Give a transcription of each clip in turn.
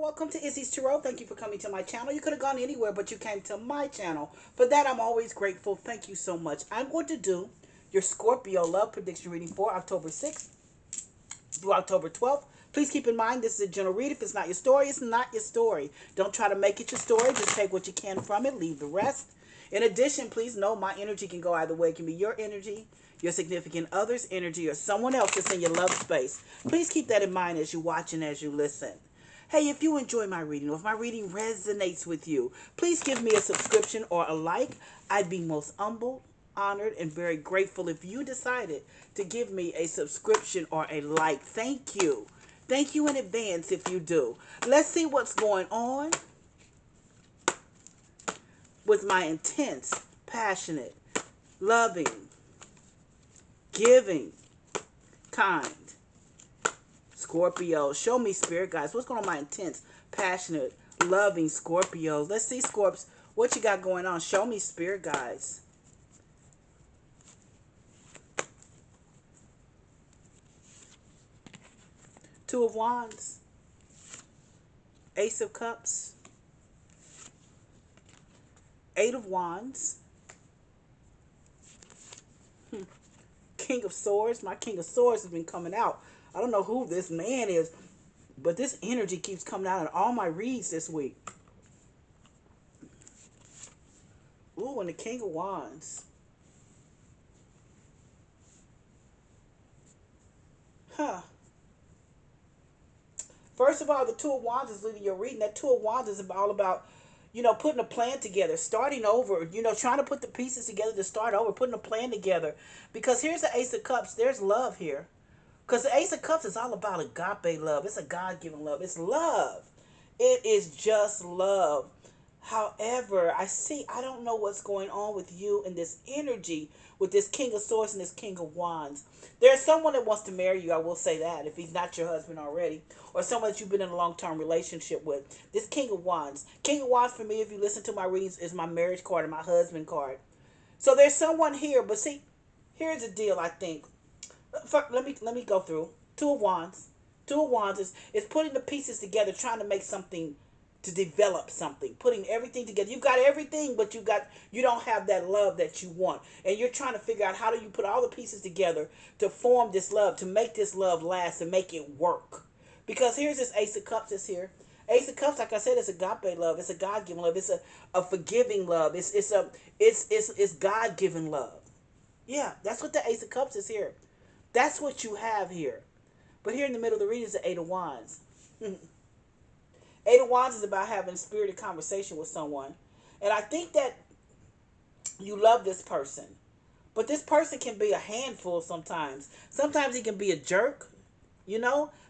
welcome to Izzy's Tarot. Thank you for coming to my channel. You could have gone anywhere, but you came to my channel. For that, I'm always grateful. Thank you so much. I'm going to do your Scorpio love prediction reading for October 6th through October 12th. Please keep in mind, this is a general read. If it's not your story, it's not your story. Don't try to make it your story. Just take what you can from it. Leave the rest. In addition, please know my energy can go either way. It can be your energy, your significant other's energy, or someone else that's in your love space. Please keep that in mind as you watch and as you listen. Hey, if you enjoy my reading, or if my reading resonates with you, please give me a subscription or a like. I'd be most humbled, honored, and very grateful if you decided to give me a subscription or a like. Thank you. Thank you in advance if you do. Let's see what's going on with my intense, passionate, loving, giving, kind Scorpio. Show me, spirit guys, what's going on with my intense, passionate, loving Scorpios. Let's see, Scorps, what you got going on. Show me, spirit guys. Two of Wands, Ace of Cups, Eight of Wands, King of Swords. My King of Swords has been coming out. I don't know who this man is, but this energy keeps coming out in all my reads this week. Ooh, and the King of Wands. Huh. First of all, the Two of Wands is leading your reading. That Two of Wands is all about, putting a plan together, starting over, trying to put the pieces together to start over, putting a plan together. Because here's the Ace of Cups. There's love here. Because the Ace of Cups is all about agape love. It's a God-given love. It's love. It is just love. However, I don't know what's going on with you and this energy with this King of Swords and this King of Wands. There's someone that wants to marry you, I will say that, if he's not your husband already, or someone that you've been in a long-term relationship with. This King of Wands. King of Wands, for me, if you listen to my readings, is my marriage card and my husband card. So there's someone here, but see, here's the deal, I think. Let me go through. Two of Wands. Two of Wands is putting the pieces together, trying to make something, to develop something, putting everything together. You got everything, but you don't have that love that you want, and you're trying to figure out how do you put all the pieces together to form this love, to make this love last and make it work. Because here's this Ace of Cups is here. Ace of Cups, like I said, it's agape love. It's a God-given love. It's a forgiving love. It's God-given love. Yeah, that's what the Ace of Cups is here. That's what you have here. But here in the middle of the reading is the Eight of Wands. Eight of Wands is about having a spirited conversation with someone. And I think that you love this person. But this person can be a handful sometimes. Sometimes he can be a jerk,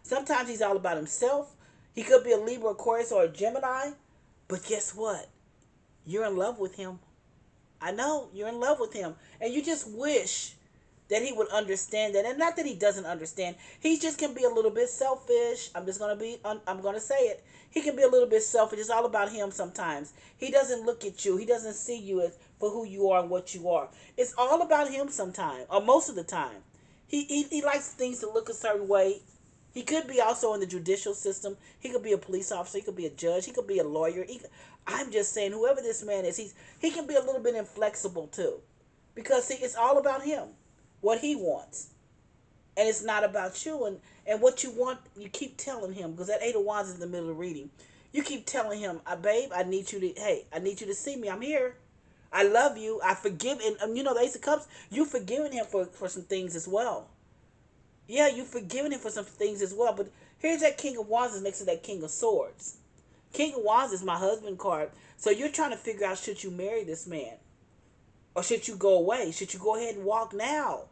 Sometimes he's all about himself. He could be a Libra, Aquarius, or a Gemini. But guess what? You're in love with him. I know, you're in love with him. And you just wish that he would understand that. And not that he doesn't understand. He just can be a little bit selfish. I'm going to say it. He can be a little bit selfish. It's all about him sometimes. He doesn't look at you. He doesn't see you as for who you are and what you are. It's all about him sometimes, or most of the time. He likes things to look a certain way. He could be also in the judicial system. He could be a police officer. He could be a judge. He could be a lawyer. I'm just saying, whoever this man is, he can be a little bit inflexible too. Because, see, it's all about him, what he wants. And it's not about you. And what you want, you keep telling him. Because that Eight of Wands is in the middle of the reading. You keep telling him, babe, I need you to see me. I'm here. I love you. I forgive. And, the Ace of Cups, you've forgiven him for some things as well. Yeah, you've forgiven him for some things as well. But here's that King of Wands is next to that King of Swords. King of Wands is my husband card. So you're trying to figure out, should you marry this man? Or should you go away? Should you go ahead and walk now?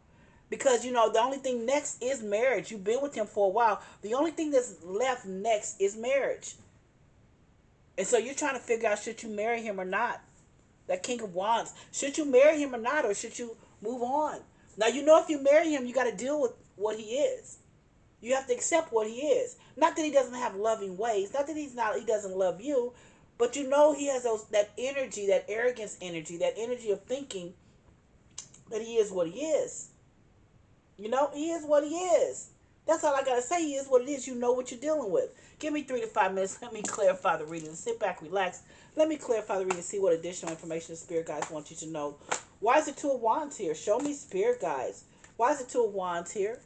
Because, the only thing next is marriage. You've been with him for a while. The only thing that's left next is marriage. And so you're trying to figure out, should you marry him or not? That King of Wands. Should you marry him or not? Or should you move on? Now, if you marry him, you got to deal with what he is. You have to accept what he is. Not that he doesn't have loving ways. Not that he doesn't love you. But he has that energy, that arrogance energy, that energy of thinking that he is what he is. He is what he is. That's all I got to say. He is what it is. You know what you're dealing with. Give me 3 to 5 minutes. Let me clarify the reading. Sit back, relax. Let me clarify the reading. See what additional information the Spirit guides want you to know. Why is the Two of Wands here? Show me, Spirit guides. Why is the Two of Wands here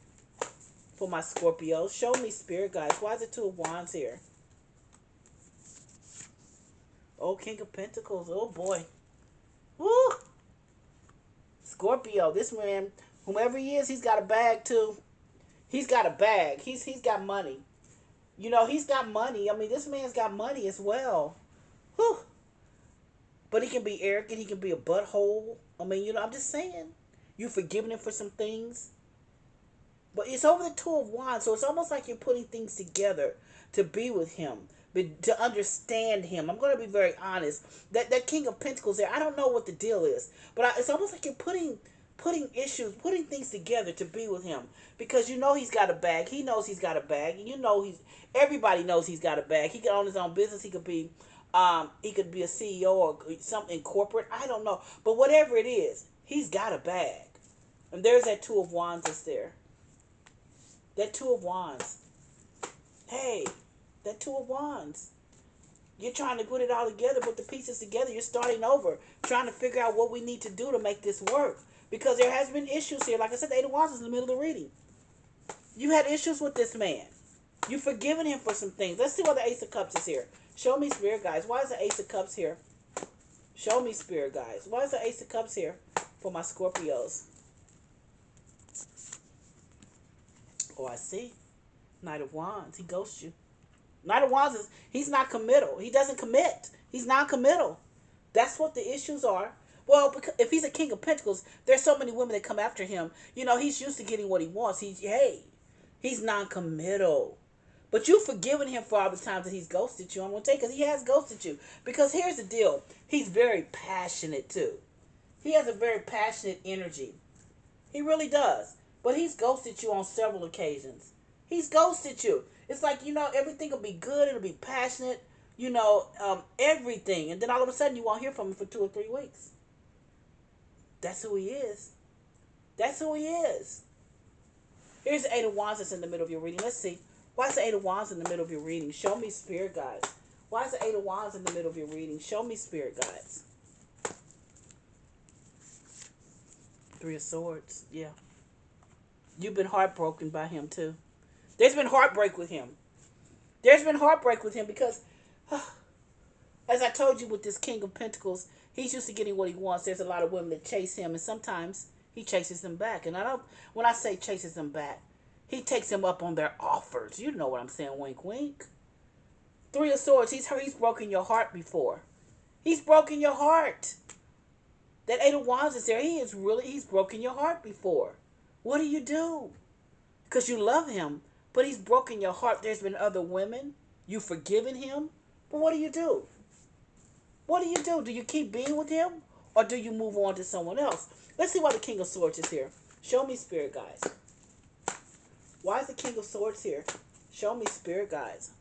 for my Scorpio? Show me, Spirit guides. Why is the Two of Wands here? Oh, King of Pentacles. Oh, boy. Woo! Scorpio. This man, whomever he is, he's got a bag, too. He's got a bag. He's got money. You know, he's got money. I mean, this man's got money as well. Whew. But he can be arrogant. He can be a butthole. I mean, you know, I'm just saying. You've forgiven him for some things. But it's over the Two of Wands. So it's almost like you're putting things together to be with him. To understand him. I'm going to be very honest. That King of Pentacles there, I don't know what the deal is. But it's almost like you're putting things together to be with him. Because you know he's got a bag. He knows he's got a bag. And you know everybody knows he's got a bag. He can own his own business. He could be a CEO or something corporate. I don't know. But whatever it is, he's got a bag. And there's that Two of Wands that's there. That Two of Wands. Hey, that Two of Wands. You're trying to put it all together, put the pieces together. You're starting over, trying to figure out what we need to do to make this work. Because there has been issues here. Like I said, the Eight of Wands is in the middle of the reading. You had issues with this man. You've forgiven him for some things. Let's see why the Ace of Cups is here. Show me, Spirit guides. Why is the Ace of Cups here? Show me, Spirit guides. Why is the Ace of Cups here for my Scorpios? Oh, I see. Knight of Wands. He ghosts you. Knight of Wands is, he's not committal. He doesn't commit. He's non-committal. That's what the issues are. Well, because if he's a King of Pentacles, there's so many women that come after him. You know, he's used to getting what he wants. He's non-committal. But you've forgiven him for all the times that he's ghosted you. I'm going to take it because he has ghosted you. Because here's the deal. He's very passionate, too. He has a very passionate energy. He really does. But he's ghosted you on several occasions. He's ghosted you. It's like, you know, everything will be good. It'll be passionate. You know, everything. And then all of a sudden you won't hear from him for 2 or 3 weeks. That's who he is. That's who he is. Here's the Eight of Wands that's in the middle of your reading. Let's see. Why is the Eight of Wands in the middle of your reading? Show me, Spirit guides. Why is the Eight of Wands in the middle of your reading? Show me, Spirit guides. Three of Swords. Yeah. You've been heartbroken by him, too. There's been heartbreak with him. There's been heartbreak with him because, as I told you with this King of Pentacles, he's used to getting what he wants. There's a lot of women that chase him, and sometimes he chases them back. And when I say chases them back, he takes them up on their offers. You know what I'm saying, wink, wink. Three of Swords, he's broken your heart before. He's broken your heart. That Eight of Wands is there. He's broken your heart before. What do? Because you love him, but he's broken your heart. There's been other women. You've forgiven him. But what do? What do? Do you keep being with him? Or do you move on to someone else? Let's see why the King of Swords is here. Show me, Spirit guides. Why is the King of Swords here? Show me, Spirit guides.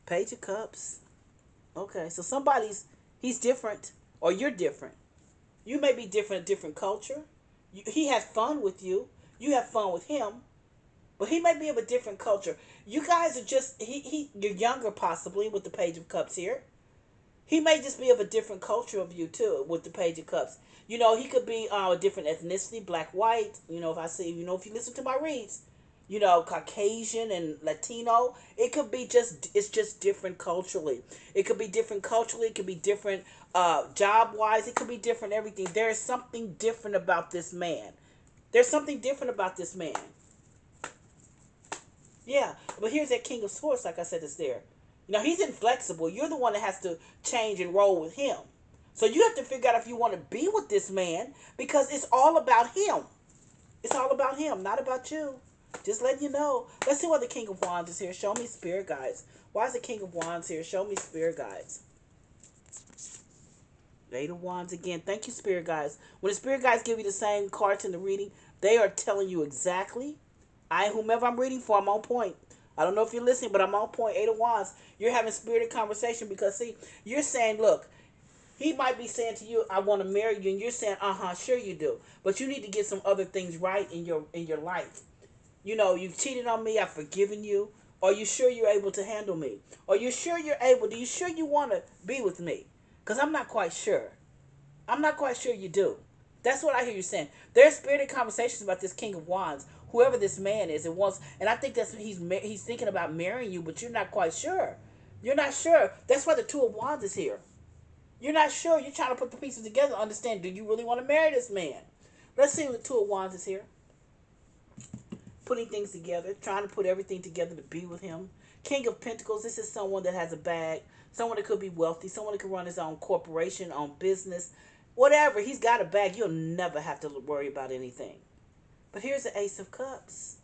Page of Cups. Okay, so he's different. Or you're different. You may be different, different culture. He has fun with you. You have fun with him. But he may be of a different culture. You guys are just, you're younger possibly with the Page of Cups here. He may just be of a different culture of you too with the Page of Cups. You know, he could be a different ethnicity, black, white. You know, if you listen to my reads, you know, Caucasian and Latino. It could be it's just different culturally. It could be different culturally. It could be different job-wise. It could be different everything. There is something different about this man. There's something different about this man. Yeah, but here's that King of Swords, like I said, is there. You know, he's inflexible. You're the one that has to change and roll with him. So you have to figure out if you want to be with this man because it's all about him. It's all about him, not about you. Just letting you know. Let's see why the King of Wands is here. Show me, Spirit guides. Why is the King of Wands here? Show me, Spirit guides. Eight of Wands again. Thank you, Spirit guides. When the Spirit guides give you the same cards in the reading, they are telling you exactly. Whomever I'm reading for, I'm on point. I don't know if you're listening, but I'm on point. Eight of Wands. You're having spirited conversation because, see, you're saying, look, he might be saying to you, I want to marry you, and you're saying, sure you do. But you need to get some other things right in your life. You know, you cheated on me, I've forgiven you. Are you sure you're able to handle me? Are you sure you're able? Do you sure you want to be with me? Because I'm not quite sure. I'm not quite sure you do. That's what I hear you saying. There's spirited conversations about this King of Wands, whoever this man is. It wants, and I think that's he's thinking about marrying you, but you're not quite sure. You're not sure. That's why the Two of Wands is here. You're not sure. You're trying to put the pieces together. Understand? Do you really want to marry this man? Let's see what the Two of Wands is here. Putting things together, trying to put everything together to be with him. King of Pentacles, this is someone that has a bag, someone that could be wealthy, someone that could run his own corporation, own business, whatever. He's got a bag. You'll never have to worry about anything. But here's the Ace of Cups.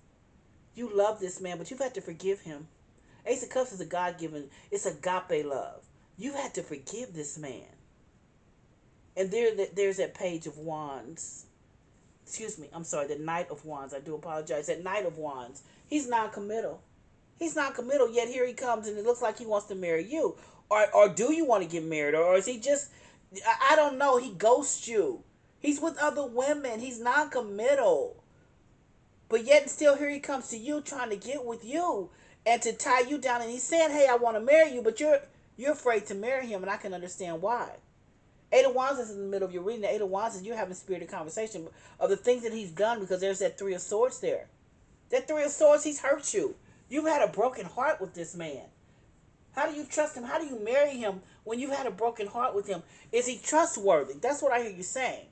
You love this man, but you've had to forgive him. Ace of Cups is a God-given, it's agape love. You've had to forgive this man. And there's that Page of Wands. Excuse me, I'm sorry, the Knight of Wands. I do apologize. That Knight of Wands. He's non-committal. He's non-committal, yet here he comes and it looks like he wants to marry you. Or do you want to get married? Or is he just, I don't know, he ghosts you. He's with other women. He's non-committal. But yet and still here he comes to you trying to get with you and to tie you down. And he's saying, hey, I want to marry you, but you're afraid to marry him, and I can understand why. Eight of Wands is in the middle of your reading. The Eight of Wands is you're having spirited conversation of the things that he's done, because there's that Three of Swords there. That Three of Swords, he's hurt you. You've had a broken heart with this man. How do you trust him? How do you marry him when you've had a broken heart with him? Is he trustworthy? That's what I hear you saying.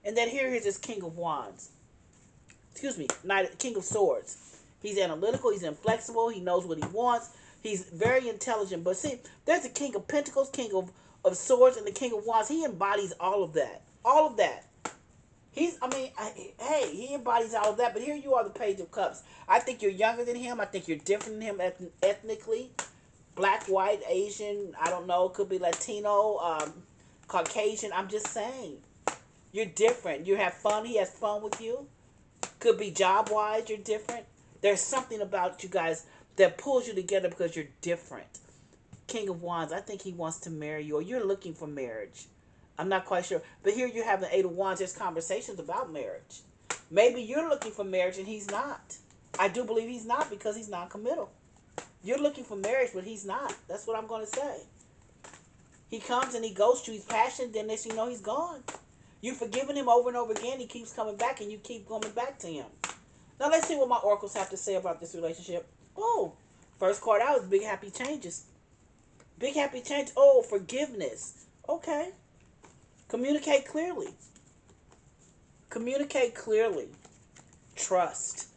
And then here's this King of Wands. Excuse me, King of Swords. He's analytical. He's inflexible. He knows what he wants. He's very intelligent. But see, there's the King of Pentacles, King of Swords, and the King of Wands. He embodies all of that. All of that. Hey, he embodies all of that. But here you are, the Page of Cups. I think you're younger than him. I think you're different than him ethnically. Black, white, Asian, I don't know. Could be Latino, Caucasian. I'm just saying. You're different. You have fun. He has fun with you. Could be job-wise, you're different. There's something about you guys that pulls you together because you're different. King of Wands, I think he wants to marry you, or you're looking for marriage. I'm not quite sure. But here you have the Eight of Wands. There's conversations about marriage. Maybe you're looking for marriage and he's not. I do believe he's not, because he's non-committal. You're looking for marriage, but he's not. That's what I'm going to say. He comes and he ghosts you. He's passionate. Then next thing you know, he's gone. You've forgiven him over and over again. He keeps coming back, and you keep coming back to him. Now, let's see what my oracles have to say about this relationship. Oh, first card out is Big Happy Changes. Big Happy Change. Oh, forgiveness. Okay. Communicate clearly. Communicate clearly. Trust.